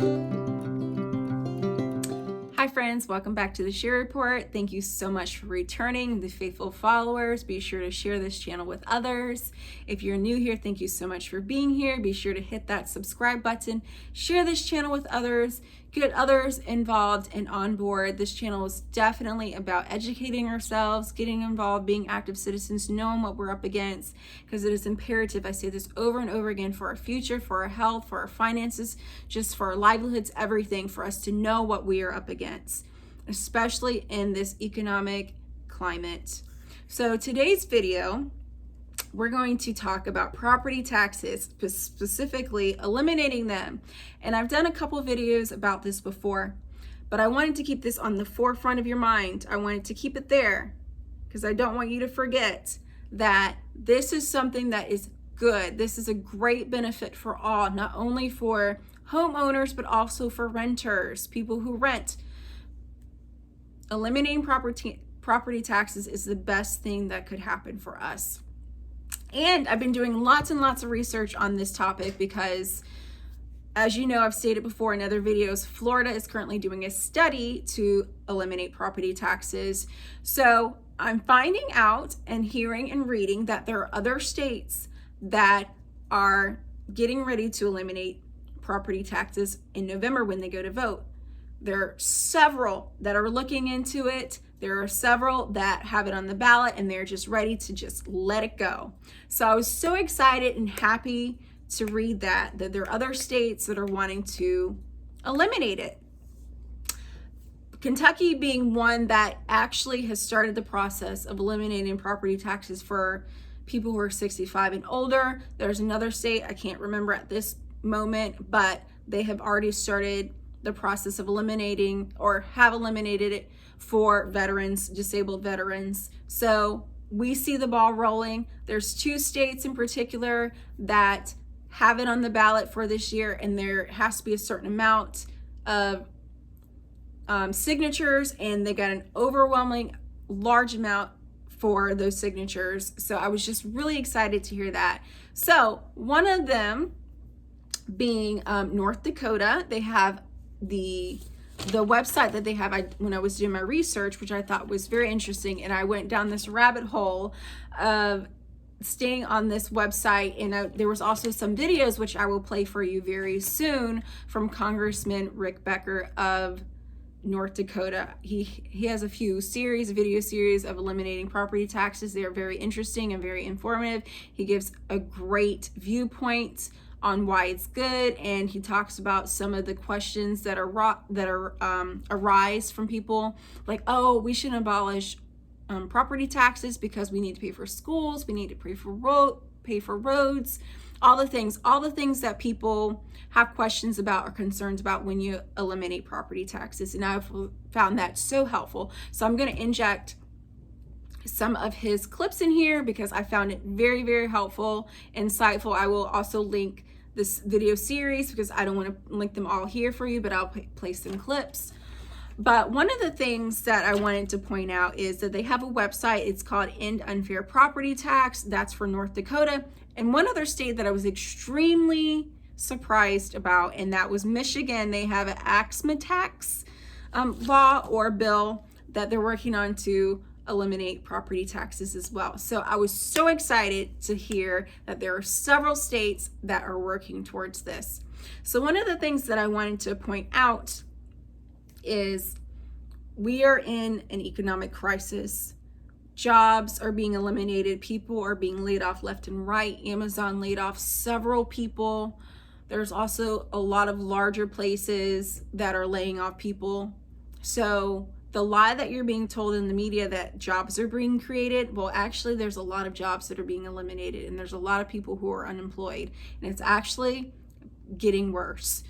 Hi friends, welcome back to the Share Report. Thank you so much for returning, the faithful followers. Be sure to share this channel with others. If you're new here, thank you so much for being here. Be sure to hit that subscribe button, share this channel with others, get others involved and on board. This channel is definitely about educating ourselves, getting involved, being active citizens, knowing what we're up against, because it is imperative. I say this over and over again, for our future, for our health, for our finances, just for our livelihoods, everything, for us to know what we are up against, especially in this economic climate. So today's video, we're going to talk about property taxes, specifically eliminating them. And I've done a couple videos about this before, but I wanted to keep this on the forefront of your mind. I wanted to keep it there because I don't want you to forget that this is something that is good. This is a great benefit for all, not only for homeowners, but also for renters, people who rent. Eliminating property taxes is the best thing that could happen for us. And I've been doing lots and lots of research on this topic because, as you know, I've stated before in other videos, Florida is currently doing a study to eliminate property taxes. So I'm finding out and hearing and reading that there are other states that are getting ready to eliminate property taxes in November when they go to vote. There are several that are looking into it. There are several that have it on the ballot and they're just ready to just let it go. So I was so excited and happy to read that there are other states that are wanting to eliminate it. Kentucky being one that actually has started the process of eliminating property taxes for people who are 65 and older. There's another state, I can't remember at this moment, but they have already started the process of eliminating or have eliminated it for veterans, disabled veterans. So we see the ball rolling. There's two states in particular that have it on the ballot for this year, and there has to be a certain amount of signatures, and they got an overwhelming large amount for those signatures. So I was just really excited to hear that. So one of them being North Dakota. They have the website that they have, when I was doing my research, which I thought was very interesting, and I went down this rabbit hole of staying on this website, and there was also some videos which I will play for you very soon from Congressman Becker of North Dakota. He has a few video series of eliminating property taxes. They are very interesting and very informative. He gives a great viewpoint on why it's good, and he talks about some of the questions that arise from people, like, oh, we shouldn't abolish property taxes because we need to pay for schools, we need to pay for roads, all the things that people have questions about or concerns about when you eliminate property taxes. And I've found that so helpful. So I'm going to inject some of his clips in here because I found it very, very helpful, insightful. I will also link this video series because I don't want to link them all here for you, but I'll place some clips. But one of the things that I wanted to point out is that they have a website. It's called End Unfair Property Tax. That's for North Dakota. And one other state that I was extremely surprised about, and that was Michigan. They have an AXMA tax law or bill that they're working on to eliminate property taxes as well. So I was so excited to hear that there are several states that are working towards this. So one of the things that I wanted to point out is we are in an economic crisis. Jobs are being eliminated. People are being laid off left and right. Amazon laid off several people. There's also a lot of larger places that are laying off people. So the lie that you're being told in the media that jobs are being created, well, actually there's a lot of jobs that are being eliminated, and there's a lot of people who are unemployed, and it's actually getting worse.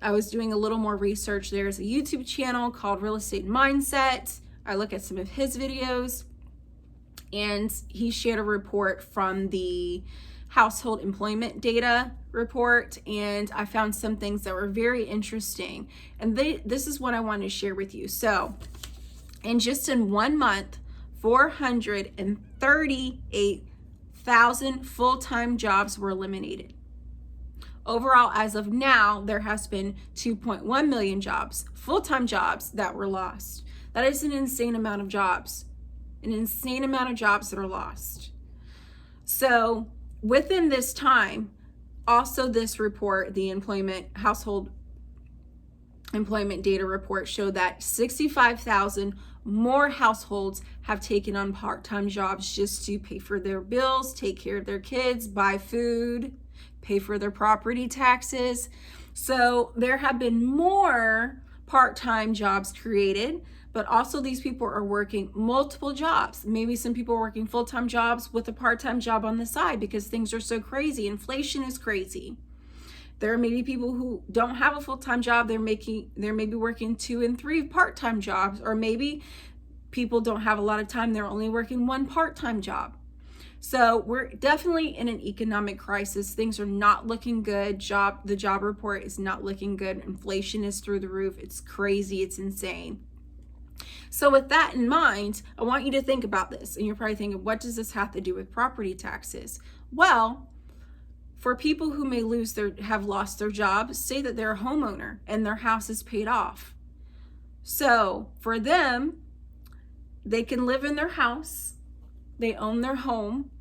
I was doing a little more research. There's a YouTube channel called Real Estate Mindset. I look at some of his videos, and he shared a report from the household employment data report, and I found some things that were very interesting, and this is what I want to share with you. So in 1 month, 438,000 full-time jobs were eliminated. Overall, as of now, there has been 2.1 million jobs, full-time jobs, that were lost. That is an insane amount of jobs. An insane amount of jobs that are lost. So within this time, also this report, the household employment data report, showed that 65,000 more households have taken on part-time jobs just to pay for their bills, take care of their kids, buy food, pay for their property taxes. So there have been more part-time jobs created, but also these people are working multiple jobs. Maybe some people are working full-time jobs with a part-time job on the side because things are so crazy. Inflation is crazy. There may be people who don't have a full-time job. They're maybe working 2 and 3 part-time jobs, or maybe people don't have a lot of time. They're only working 1 part-time job. So we're definitely in an economic crisis. Things are not looking good. The job report is not looking good. Inflation is through the roof. It's crazy. It's insane. So with that in mind, I want you to think about this. And you're probably thinking, what does this have to do with property taxes? Well, for people who may have lost their job, say that they're a homeowner and their house is paid off. So for them, they can live in their house, they own their home,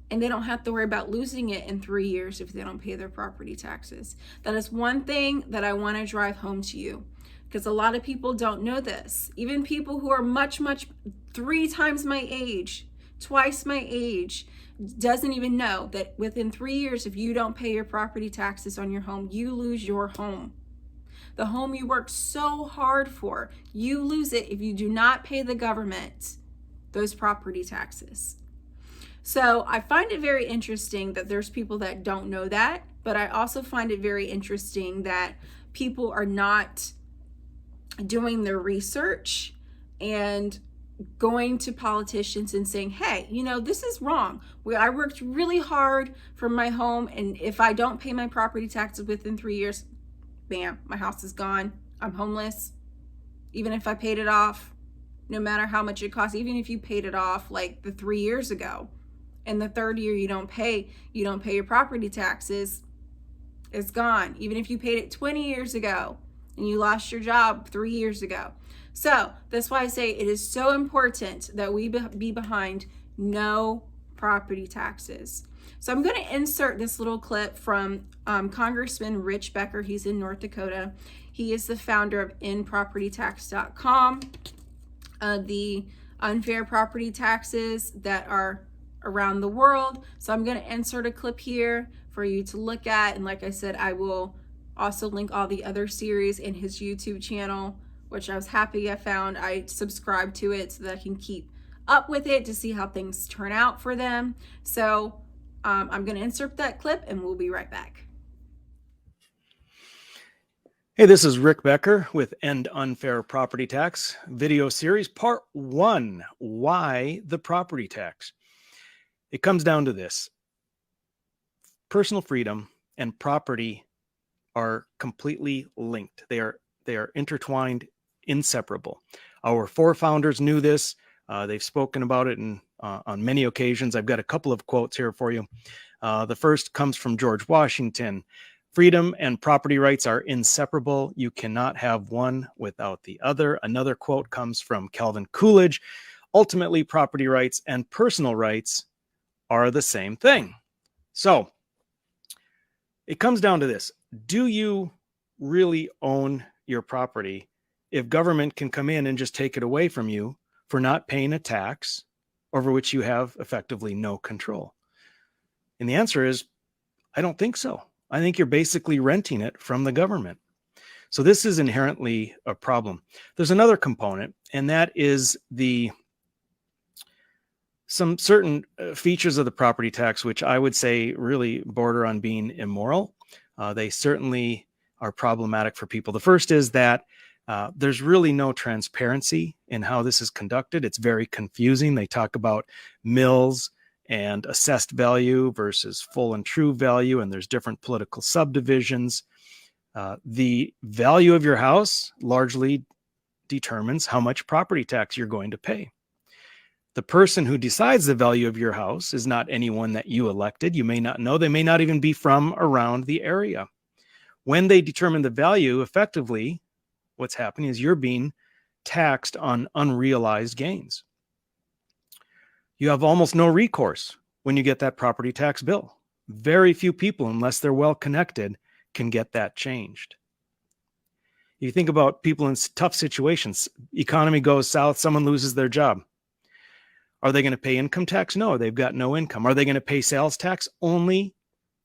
and they don't have to worry about losing it in 3 years if they don't pay their property taxes. That is one thing that I want to drive home to you, because a lot of people don't know this. Even people who are much 3 times my age, twice my age, doesn't even know that within 3 years, if you don't pay your property taxes on your home, you lose your home. The home you worked so hard for, you lose it if you do not pay the government those property taxes. So I find it very interesting that there's people that don't know that, but I also find it very interesting that people are not doing their research and going to politicians and saying, hey, this is wrong. I worked really hard for my home, and if I don't pay my property taxes within 3 years, bam, my house is gone. I'm homeless. Even if I paid it off, no matter how much it costs, even if you paid it off like the 3 years ago, and the 3rd year you don't pay your property taxes, it's gone. Even if you paid it 20 years ago and you lost your job 3 years ago. So that's why I say it is so important that we be behind no property taxes. So I'm going to insert this little clip from Congressman Becker. He's in North Dakota. He is the founder of InPropertyTax.com, the unfair property taxes that are around the world. So I'm going to insert a clip here for you to look at. And like I said, I will also link all the other series in his YouTube channel, which I was happy I found. I subscribe to it so that I can keep up with it to see how things turn out for them. So I'm going to insert that clip and we'll be right back. Hey, this is Rick Becker with End Unfair Property Tax video series, part 1, Why the Property Tax. It comes down to this. Personal freedom and property are completely linked. They are intertwined, inseparable. Our forefounders knew this. They've spoken about it on many occasions. I've got a couple of quotes here for you. The first comes from George Washington. Freedom and property rights are inseparable. You cannot have one without the other. Another quote comes from Calvin Coolidge. Ultimately, property rights and personal rights are the same thing. So it comes down to this. Do you really own your property if government can come in and just take it away from you for not paying a tax over which you have effectively no control? And the answer is, I don't think so. I think you're basically renting it from the government. So this is inherently a problem. There's another component, and that is some certain features of the property tax, which I would say really border on being immoral. They certainly are problematic for people. The first is that there's really no transparency in how this is conducted. It's very confusing. They talk about mills and assessed value versus full and true value, and there's different political subdivisions. The value of your house largely determines how much property tax you're going to pay. The person who decides the value of your house is not anyone that you elected. You may not know. They may not even be from around the area. When they determine the value, effectively, what's happening is you're being taxed on unrealized gains. You have almost no recourse when you get that property tax bill. Very few people, unless they're well connected, can get that changed. You think about people in tough situations. Economy goes south, someone loses their job. Are they going to pay income tax? No, they've got no income. Are they going to pay sales tax? Only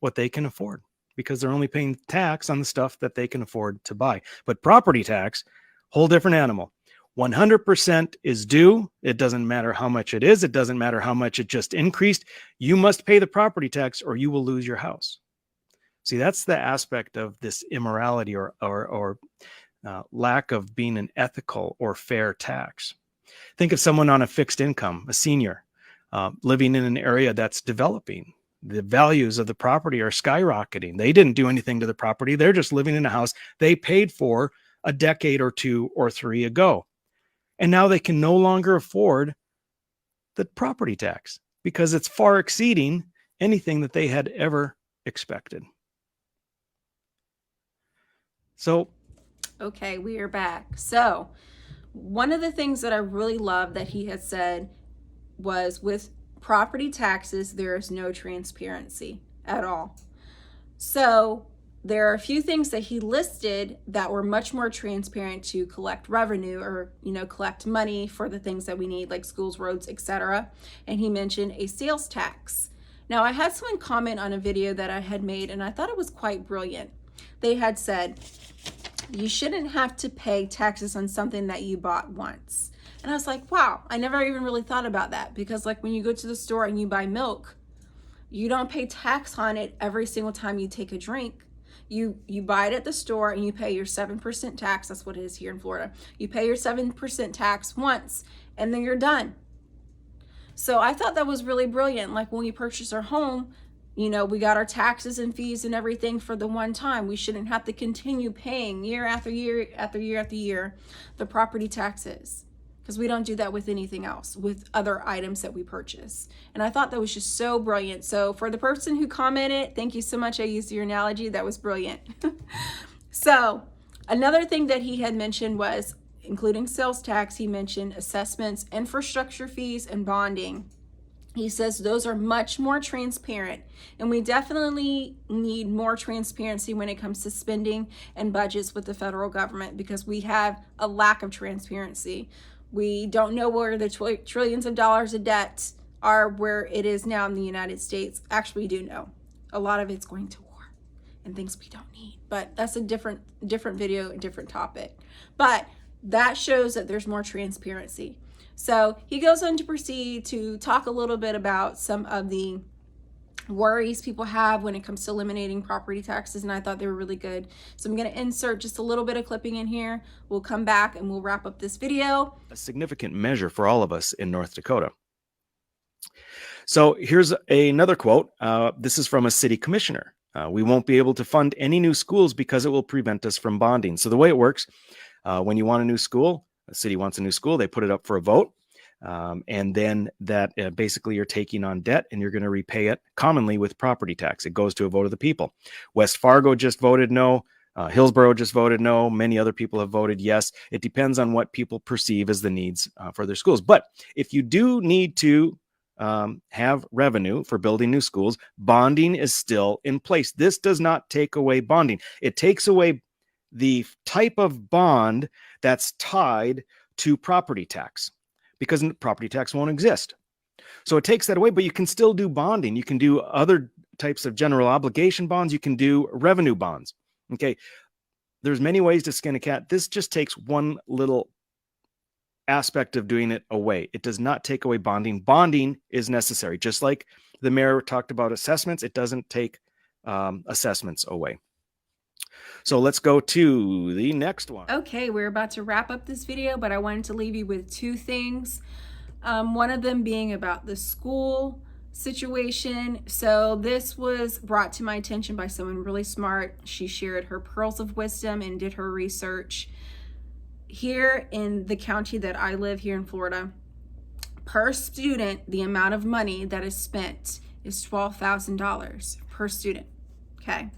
what they can afford, because they're only paying tax on the stuff that they can afford to buy. But property tax, whole different animal. 100% is due. It doesn't matter how much it is. It doesn't matter how much it just increased. You must pay the property tax or you will lose your house. See, that's the aspect of this immorality or lack of being an ethical or fair tax. Think of someone on a fixed income, a senior, living in an area that's developing. The values of the property are skyrocketing. They didn't do anything to the property. They're just living in a house they paid for a decade or 2 or 3 ago. And now they can no longer afford the property tax because it's far exceeding anything that they had ever expected. So, okay, we are back. So, one of the things that I really love that he had said was with property taxes, there is no transparency at all. So, there are a few things that he listed that were much more transparent to collect revenue or, collect money for the things that we need, like schools, roads, etc. And he mentioned a sales tax. Now, I had someone comment on a video that I had made, and I thought it was quite brilliant. They had said, you shouldn't have to pay taxes on something that you bought once. And I was like, wow, I never even really thought about that, because like when you go to the store and you buy milk, you don't pay tax on it every single time you take a drink. You buy it at the store and you pay your 7% tax. That's what it is here in Florida. You pay your 7% tax once and then you're done. So I thought that was really brilliant. Like when we purchase our home, we got our taxes and fees and everything for the one time. We shouldn't have to continue paying year after year after year after year the property taxes, because we don't do that with anything else, with other items that we purchase. And I thought that was just so brilliant. So for the person who commented, thank you so much. I used your analogy. That was brilliant. So another thing that he had mentioned was, including sales tax, he mentioned assessments, infrastructure fees, and bonding. He says those are much more transparent, and we definitely need more transparency when it comes to spending and budgets with the federal government, because we have a lack of transparency. We don't know where the trillions of dollars of debt are, where it is now in the United States. Actually, we do know. A lot of it's going to war and things we don't need. But that's a different video, a different topic. But that shows that there's more transparency. So he goes on to proceed to talk a little bit about some of the worries people have when it comes to eliminating property taxes, and I thought they were really good. So I'm going to insert just a little bit of clipping in here. We'll come back and we'll wrap up this video. A significant measure for all of us in North Dakota. So here's another quote. This is from a city commissioner. We won't be able to fund any new schools because it will prevent us from bonding. So the way it works, when you want a new school, a city wants a new school, they put it up for a vote. And then that basically you're taking on debt and you're going to repay it commonly with property tax. It goes to a vote of the people. West Fargo just voted no. Hillsborough just voted no. Many other people have voted yes. It depends on what people perceive as the needs for their schools. But if you do need to have revenue for building new schools, bonding is still in place. This does not take away bonding. It takes away the type of bond that's tied to property tax, because property tax won't exist. So it takes that away, but you can still do bonding. You can do other types of general obligation bonds. You can do revenue bonds. Okay. There's many ways to skin a cat. This just takes one little aspect of doing it away. It does not take away bonding. Bonding is necessary. Just like the mayor talked about assessments, it doesn't take assessments away. So let's go to the next one. Okay, we're about to wrap up this video, but I wanted to leave you with two things. One of them being about the school situation. So this was brought to my attention by someone really smart. She shared her pearls of wisdom and did her research. Here in the county that I live here in Florida, per student, the amount of money that is spent is $12,000 per student. Okay.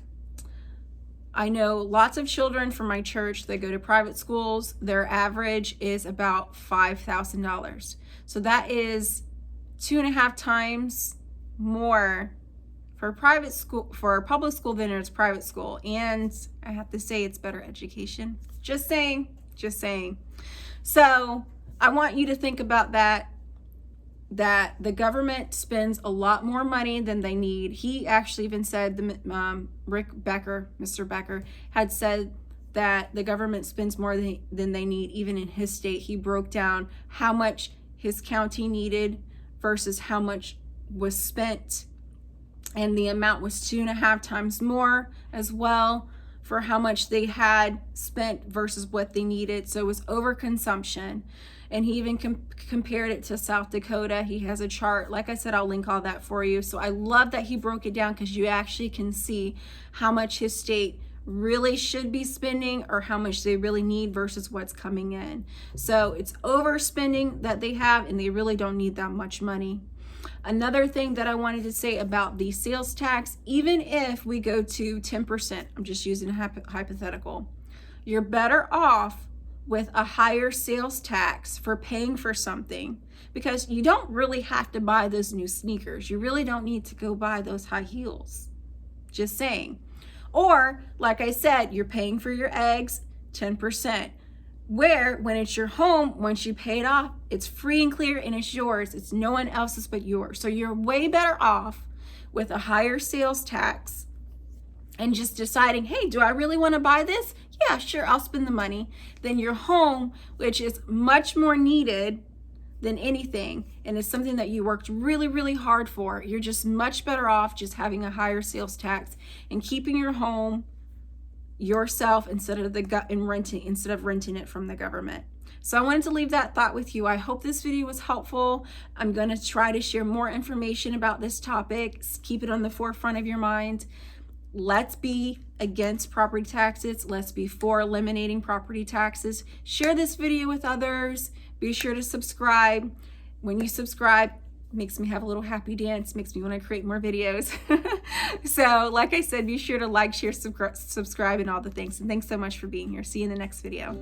I know lots of children from my church that go to private schools. Their average is about $5,000. So that is 2.5 times more for a private school, for a public school than it's private school. And I have to say it's better education. Just saying, just saying. So I want you to think about that the government spends a lot more money than they need. He actually even said, Mr. Becker had said that the government spends more than they need, even in his state. He broke down how much his county needed versus how much was spent. And the amount was 2.5 times more as well for how much they had spent versus what they needed. So it was overconsumption. And he even compared it to South Dakota. He has a chart. Like I said, I'll link all that for you. So I love that he broke it down, because you actually can see how much his state really should be spending or how much they really need versus what's coming in. So it's overspending that they have, and they really don't need that much money. Another thing that I wanted to say about the sales tax, even if we go to 10%, I'm just using a hypothetical, you're better off with a higher sales tax for paying for something, because you don't really have to buy those new sneakers. You really don't need to go buy those high heels. Just saying. Or, like I said, you're paying for your eggs 10%. Where when it's your home, once you pay it off, it's free and clear and it's yours. It's no one else's but yours. So you're way better off with a higher sales tax and just deciding, hey, do I really want to buy this? Yeah, sure, I'll spend the money. Then your home, which is much more needed than anything, and it's something that you worked really, really hard for. You're just much better off just having a higher sales tax and keeping your home yourself instead of renting it from the government. So I wanted to leave that thought with you. I hope this video was helpful. I'm going to try to share more information about this topic. Keep it on the forefront of your mind. Let's be against property taxes. Let's be for eliminating property taxes. Share this video with others. Be sure to subscribe. When you subscribe, it makes me have a little happy dance, makes me want to create more videos. So like I said, be sure to like, share, subscribe, and all the things. And thanks so much for being here. See you in the next video.